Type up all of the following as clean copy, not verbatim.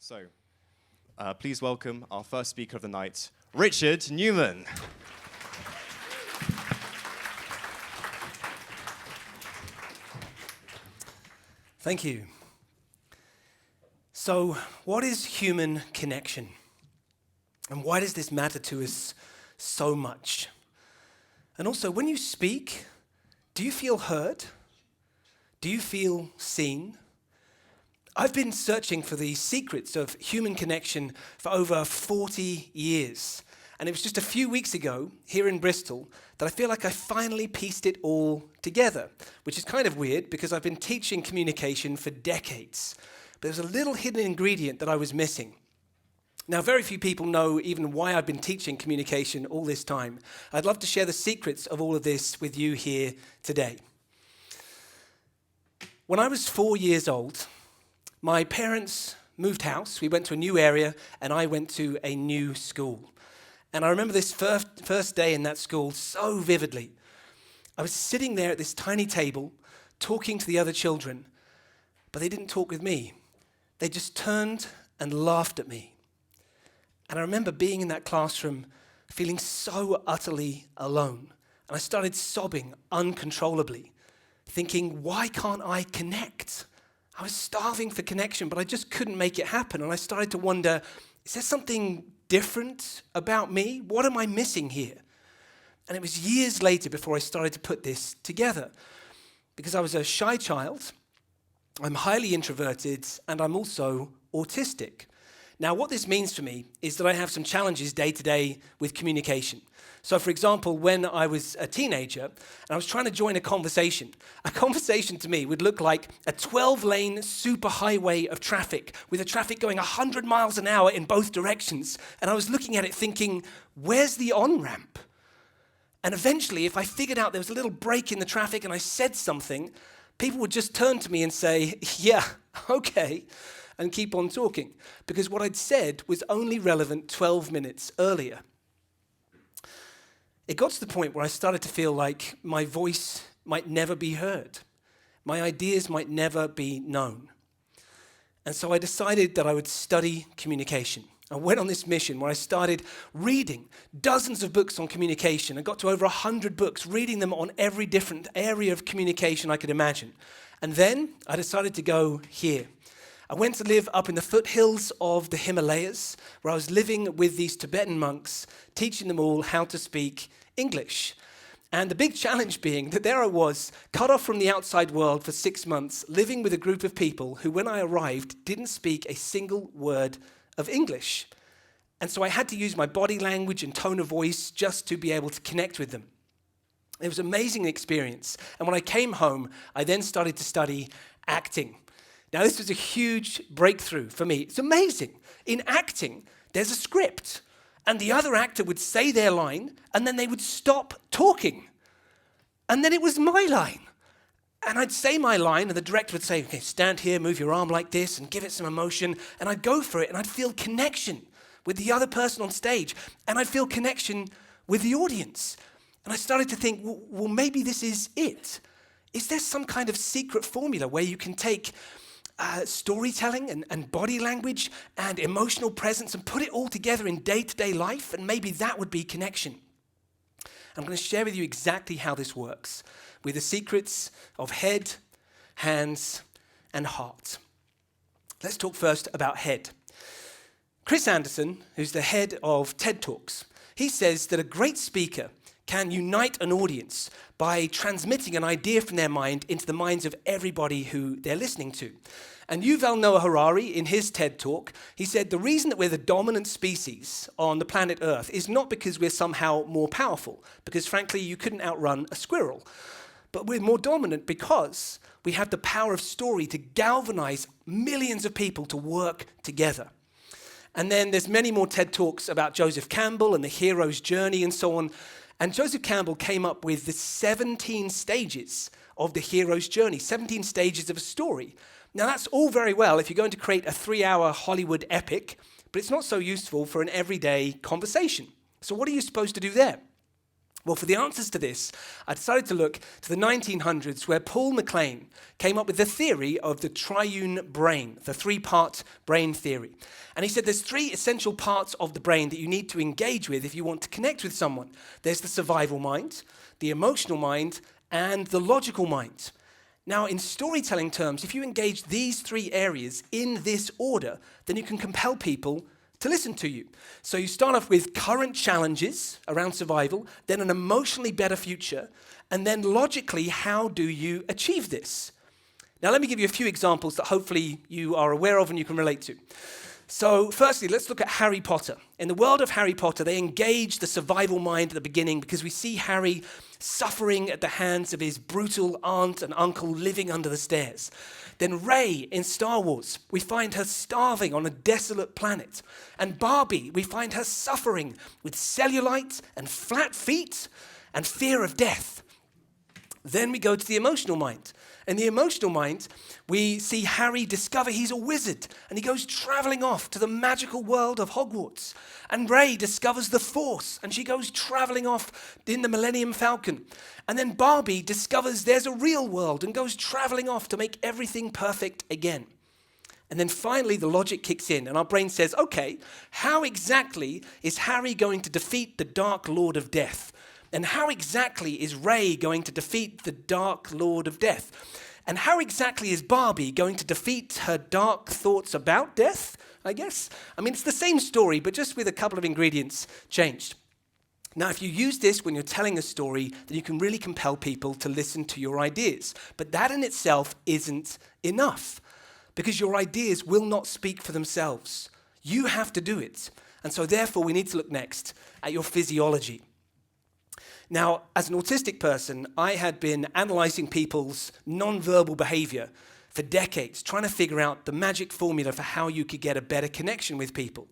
So, please welcome our first speaker of the night, Richard Newman. Thank you. So, what is human connection? And why does this matter to us so much? And also, when you speak, do you feel heard? Do you feel seen? I've been searching for the secrets of human connection for over 40 years. And it was just a few weeks ago, here in Bristol, that I feel like I finally pieced it all together, which is kind of weird because I've been teaching communication for decades. But there's a little hidden ingredient that I was missing. Now, very few people know even why I've been teaching communication all this time. I'd love to share the secrets of all of this with you here today. When I was 4 years old, my parents moved house, we went to a new area, and I went to a new school. And I remember this first day in that school so vividly. I was sitting there at this tiny table, talking to the other children, but they didn't talk with me. They just turned and laughed at me. And I remember being in that classroom, feeling so utterly alone. And I started sobbing uncontrollably, thinking, why can't I connect? I was starving for connection, but I just couldn't make it happen. And I started to wonder, is there something different about me? What am I missing here? And it was years later before I started to put this together. Because I was a shy child, I'm highly introverted, and I'm also autistic. Now, what this means for me is that I have some challenges day to day with communication. So, for example, when I was a teenager and I was trying to join a conversation to me would look like a 12-lane superhighway of traffic with the traffic going 100 miles an hour in both directions. And I was looking at it thinking, where's the on-ramp? And eventually, if I figured out there was a little break in the traffic and I said something, people would just turn to me and say, yeah, okay, and keep on talking. Because what I'd said was only relevant 12 minutes earlier. It got to the point where I started to feel like my voice might never be heard. My ideas might never be known. And so I decided that I would study communication. I went on this mission where I started reading dozens of books on communication. I got to over 100 books, reading them on every different area of communication I could imagine. And then I decided to go here. I went to live up in the foothills of the Himalayas, where I was living with these Tibetan monks, teaching them all how to speak English. And the big challenge being that there I was, cut off from the outside world for 6 months, living with a group of people who, when I arrived, didn't speak a single word of English. And so I had to use my body language and tone of voice just to be able to connect with them. It was an amazing experience. And when I came home, I then started to study acting. Now, this was a huge breakthrough for me. It's amazing. In acting, there's a script, and the other actor would say their line, and then they would stop talking. And then it was my line. And I'd say my line, and the director would say, okay, stand here, move your arm like this, and give it some emotion. And I'd go for it, and I'd feel connection with the other person on stage, and I'd feel connection with the audience. And I started to think, well, maybe this is it. Is there some kind of secret formula where you can take storytelling and body language and emotional presence and put it all together in day-to-day life, and maybe that would be connection? I'm going to share with you exactly how this works with the secrets of head, hands, and heart. Let's talk first about head. Chris Anderson, who's the head of TED Talks, he says that a great speaker can unite an audience by transmitting an idea from their mind into the minds of everybody who they're listening to. And Yuval Noah Harari, in his TED Talk, he said the reason that we're the dominant species on the planet Earth is not because we're somehow more powerful, because frankly, you couldn't outrun a squirrel. But we're more dominant because we have the power of story to galvanize millions of people to work together. And then there's many more TED Talks about Joseph Campbell and the hero's journey and so on. And Joseph Campbell came up with the 17 stages of the hero's journey, 17 stages of a story. Now, that's all very well if you're going to create a 3-hour Hollywood epic, but it's not so useful for an everyday conversation. So what are you supposed to do there? Well, for the answers to this, I decided to look to the 1900s, where Paul MacLean came up with the theory of the triune brain, the three-part brain theory. And he said there's three essential parts of the brain that you need to engage with if you want to connect with someone. There's the survival mind, the emotional mind, and the logical mind. Now, in storytelling terms, if you engage these three areas in this order, then you can compel people to listen to you. So you start off with current challenges around survival, then an emotionally better future, and then logically, how do you achieve this? Now, let me give you a few examples that hopefully you are aware of and you can relate to. So firstly, let's look at Harry Potter. In the world of Harry Potter, they engage the survival mind at the beginning because we see Harry suffering at the hands of his brutal aunt and uncle living under the stairs. Then Rey in Star Wars, we find her starving on a desolate planet. And Barbie, we find her suffering with cellulite and flat feet and fear of death. Then we go to the emotional mind. In the emotional mind, we see Harry discover he's a wizard, and he goes traveling off to the magical world of Hogwarts. And Rey discovers the Force, and she goes traveling off in the Millennium Falcon. And then Barbie discovers there's a real world and goes traveling off to make everything perfect again. And then finally, the logic kicks in, and our brain says, okay, how exactly is Harry going to defeat the Dark Lord of Death? And how exactly is Rey going to defeat the Dark Lord of Death? And how exactly is Barbie going to defeat her dark thoughts about death, I guess? I mean, it's the same story, but just with a couple of ingredients changed. Now, if you use this when you're telling a story, then you can really compel people to listen to your ideas. But that in itself isn't enough, because your ideas will not speak for themselves. You have to do it. And so therefore, we need to look next at your physiology. Now, as an autistic person, I had been analyzing people's nonverbal behavior for decades, trying to figure out the magic formula for how you could get a better connection with people.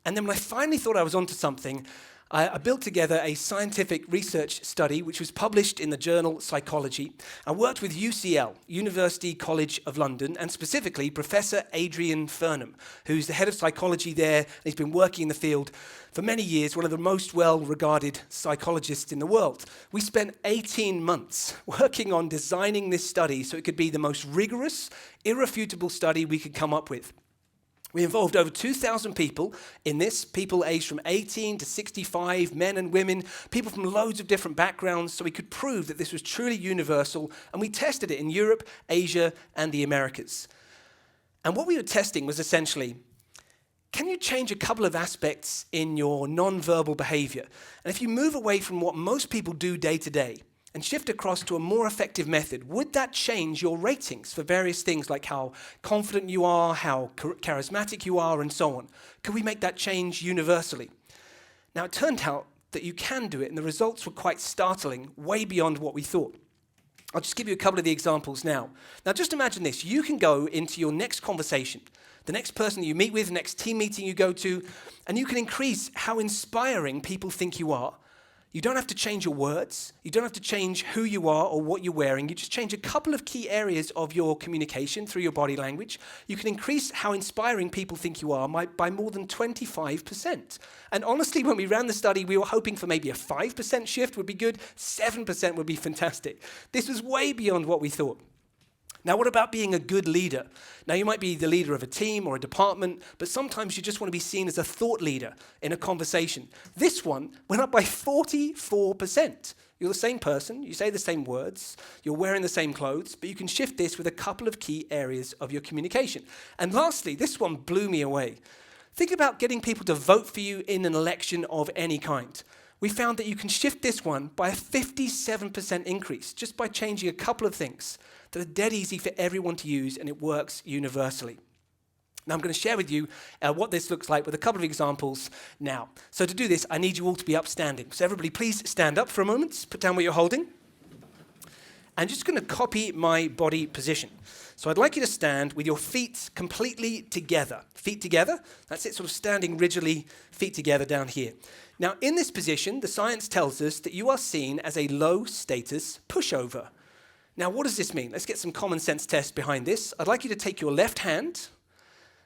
And then when I finally thought I was onto something, I built together a scientific research study which was published in the journal Psychology. I worked with UCL, University College of London, and specifically Professor Adrian Furnham, who's the head of psychology there, and he's been working in the field for many years, one of the most well-regarded psychologists in the world. We spent 18 months working on designing this study so it could be the most rigorous, irrefutable study we could come up with. We involved over 2,000 people in this, people aged from 18 to 65, men and women, people from loads of different backgrounds, so we could prove that this was truly universal, and we tested it in Europe, Asia, and the Americas. And what we were testing was essentially, can you change a couple of aspects in your non-verbal behavior? And if you move away from what most people do day to day, and shift across to a more effective method, would that change your ratings for various things like how confident you are, how charismatic you are, and so on? Could we make that change universally? Now, it turned out that you can do it, and the results were quite startling, way beyond what we thought. I'll just give you a couple of the examples now. Now, just imagine this. You can go into your next conversation, the next person you meet with, the next team meeting you go to, and you can increase how inspiring people think you are. You don't have to change your words. You don't have to change who you are or what you're wearing. You just change a couple of key areas of your communication through your body language. You can increase how inspiring people think you are by more than 25%. And honestly, when we ran the study, we were hoping for maybe a 5% shift would be good. 7% would be fantastic. This was way beyond what we thought. Now, what about being a good leader? Now, you might be the leader of a team or a department, but sometimes you just want to be seen as a thought leader in a conversation. This one went up by 44%. You're the same person, you say the same words, you're wearing the same clothes, but you can shift this with a couple of key areas of your communication. And lastly, this one blew me away. Think about getting people to vote for you in an election of any kind. We found that you can shift this one by a 57% increase just by changing a couple of things that are dead easy for everyone to use, and it works universally. Now, I'm going to share with you what this looks like with a couple of examples now. So to do this, I need you all to be upstanding. So everybody, please stand up for a moment. Put down what you're holding. I'm just going to copy my body position. So I'd like you to stand with your feet completely together. Feet together. That's it, sort of standing rigidly, feet together down here. Now, in this position, the science tells us that you are seen as a low-status pushover. Now, what does this mean? Let's get some common sense tests behind this. I'd like you to take your left hand,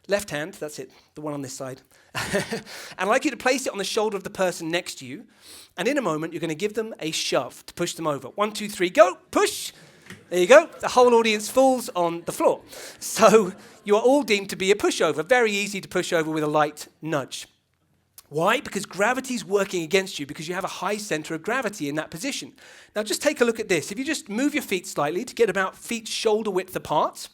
Left hand, that's it, the one on this side. And I'd like you to place it on the shoulder of the person next to you. And in a moment, you're going to give them a shove to push them over. 1, 2, 3, go, push. There you go. The whole audience falls on the floor. So you are all deemed to be a pushover. Very easy to push over with a light nudge. Why? Because gravity's working against you because you have a high center of gravity in that position. Now just take a look at this. If you just move your feet slightly to get about feet shoulder width apart,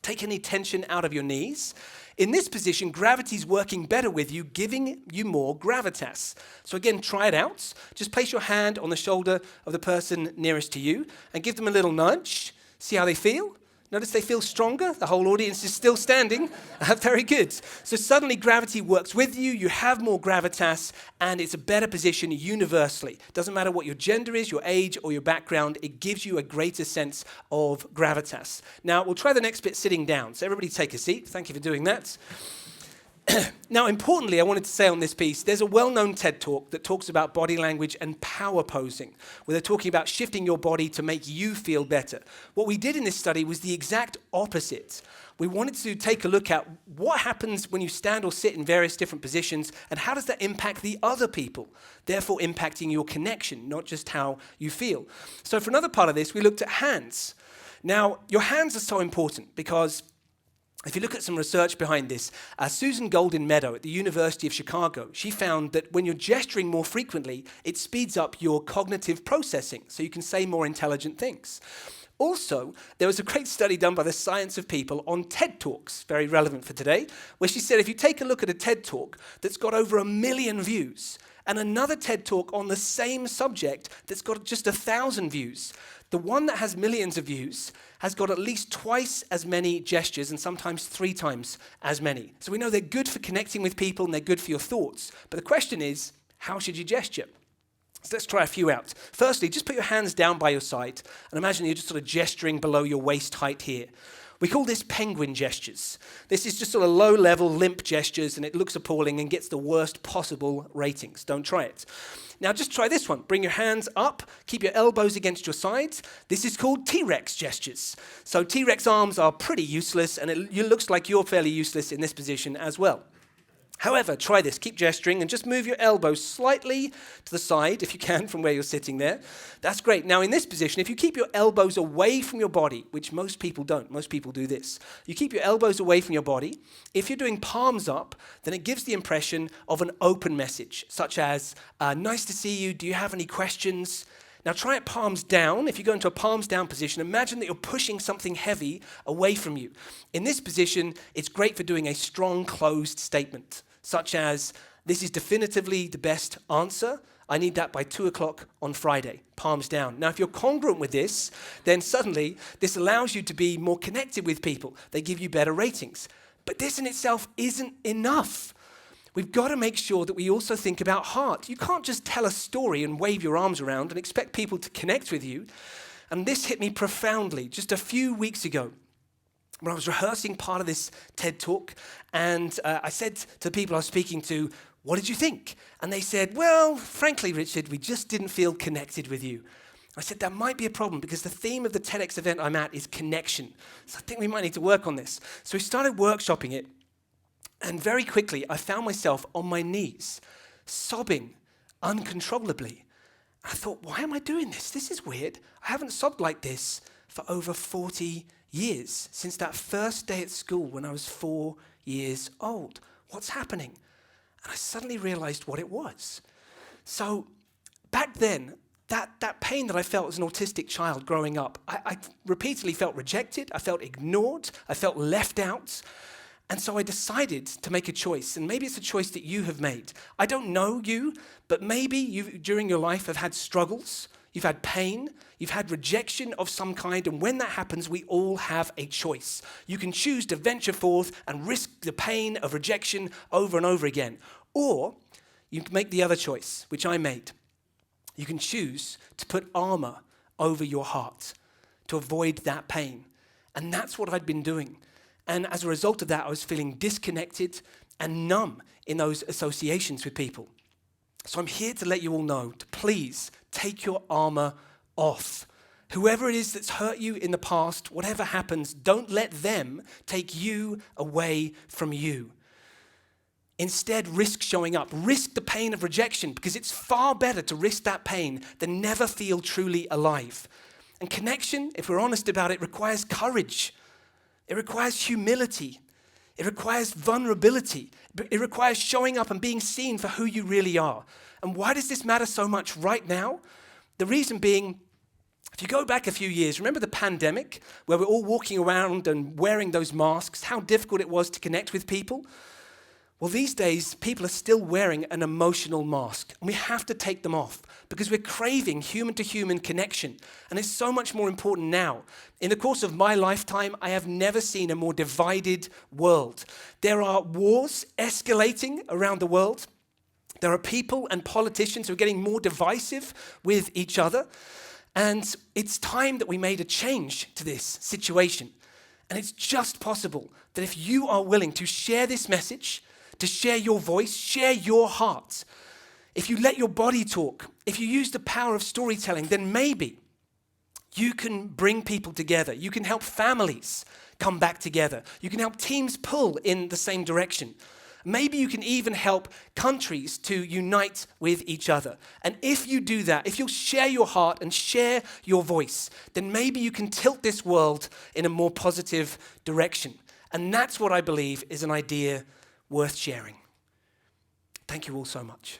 take any tension out of your knees. In this position, gravity's working better with you, giving you more gravitas. So again, try it out. Just place your hand on the shoulder of the person nearest to you and give them a little nudge. See how they feel? Notice they feel stronger. The whole audience is still standing. Very good. So suddenly gravity works with you. You have more gravitas, and it's a better position universally. Doesn't matter what your gender is, your age, or your background. It gives you a greater sense of gravitas. Now, we'll try the next bit sitting down. So everybody take a seat. Thank you for doing that. Now, importantly, I wanted to say on this piece, there's a well-known TED Talk that talks about body language and power posing, where they're talking about shifting your body to make you feel better. What we did in this study was the exact opposite. We wanted to take a look at what happens when you stand or sit in various different positions, and how does that impact the other people, therefore impacting your connection, not just how you feel. So for another part of this, we looked at hands. Now, your hands are so important because if you look at some research behind this, Susan Goldin Meadow at the University of Chicago, she found that when you're gesturing more frequently, it speeds up your cognitive processing, so you can say more intelligent things. Also, there was a great study done by the Science of People on TED Talks, very relevant for today, where she said if you take a look at a TED Talk that's got over 1 million views, and another TED Talk on the same subject that's got just 1,000 views, the one that has millions of views has got at least twice as many gestures and sometimes 3 times as many. So we know they're good for connecting with people and they're good for your thoughts. But the question is, how should you gesture? So let's try a few out. Firstly, just put your hands down by your side and imagine you're just sort of gesturing below your waist height here. We call this penguin gestures. This is just sort of low-level, limp gestures, and it looks appalling and gets the worst possible ratings. Don't try it. Now just try this one. Bring your hands up, keep your elbows against your sides. This is called T-Rex gestures. So T-Rex arms are pretty useless, and it looks like you're fairly useless in this position as well. However, try this. Keep gesturing and just move your elbows slightly to the side, if you can, from where you're sitting there. That's great. Now, in this position, if you keep your elbows away from your body, which most people don't, most people do this. You keep your elbows away from your body. If you're doing palms up, then it gives the impression of an open message, such as, nice to see you, do you have any questions? Now try it palms down. If you go into a palms down position, imagine that you're pushing something heavy away from you. In this position, it's great for doing a strong closed statement, such as, this is definitively the best answer. I need that by 2 o'clock on Friday, palms down. Now, if you're congruent with this, then suddenly this allows you to be more connected with people. They give you better ratings. But this in itself isn't enough. We've got to make sure that we also think about heart. You can't just tell a story and wave your arms around and expect people to connect with you. And this hit me profoundly just a few weeks ago when I was rehearsing part of this TED Talk, and I said to the people I was speaking to, what did you think? And they said, well, frankly, Richard, we just didn't feel connected with you. I said, that might be a problem because the theme of the TEDx event I'm at is connection. So I think we might need to work on this. So we started workshopping it. And very quickly, I found myself on my knees, sobbing uncontrollably. I thought, why am I doing this? This is weird. I haven't sobbed like this for over 40 years, since that first day at school when I was 4 years old. What's happening? And I suddenly realized what it was. So back then, that pain that I felt as an autistic child growing up, I repeatedly felt rejected, I felt ignored, I felt left out. And so I decided to make a choice, and maybe it's a choice that you have made. I don't know you, but maybe you, during your life, have had struggles, you've had pain, you've had rejection of some kind, and when that happens, we all have a choice. You can choose to venture forth and risk the pain of rejection over and over again, or you can make the other choice, which I made. You can choose to put armor over your heart to avoid that pain, and that's what I'd been doing. And as a result of that, I was feeling disconnected and numb in those associations with people. So I'm here to let you all know to please take your armor off. Whoever it is that's hurt you in the past, whatever happens, don't let them take you away from you. Instead, risk showing up. Risk the pain of rejection, because it's far better to risk that pain than never feel truly alive. And connection, if we're honest about it, requires courage. It requires humility. It requires vulnerability. It requires showing up and being seen for who you really are. And why does this matter so much right now? The reason being, if you go back a few years, remember the pandemic, where we're all walking around and wearing those masks, how difficult it was to connect with people? Well, these days, people are still wearing an emotional mask, and we have to take them off because we're craving human-to-human connection, and it's so much more important now. In the course of my lifetime, I have never seen a more divided world. There are wars escalating around the world. There are people and politicians who are getting more divisive with each other, and it's time that we made a change to this situation. And it's just possible that if you are willing to share this message, to share your voice, share your heart. If you let your body talk, if you use the power of storytelling, then maybe you can bring people together. You can help families come back together. You can help teams pull in the same direction. Maybe you can even help countries to unite with each other. And if you do that, if you'll share your heart and share your voice, then maybe you can tilt this world in a more positive direction. And that's what I believe is an idea worth sharing. Thank you all so much.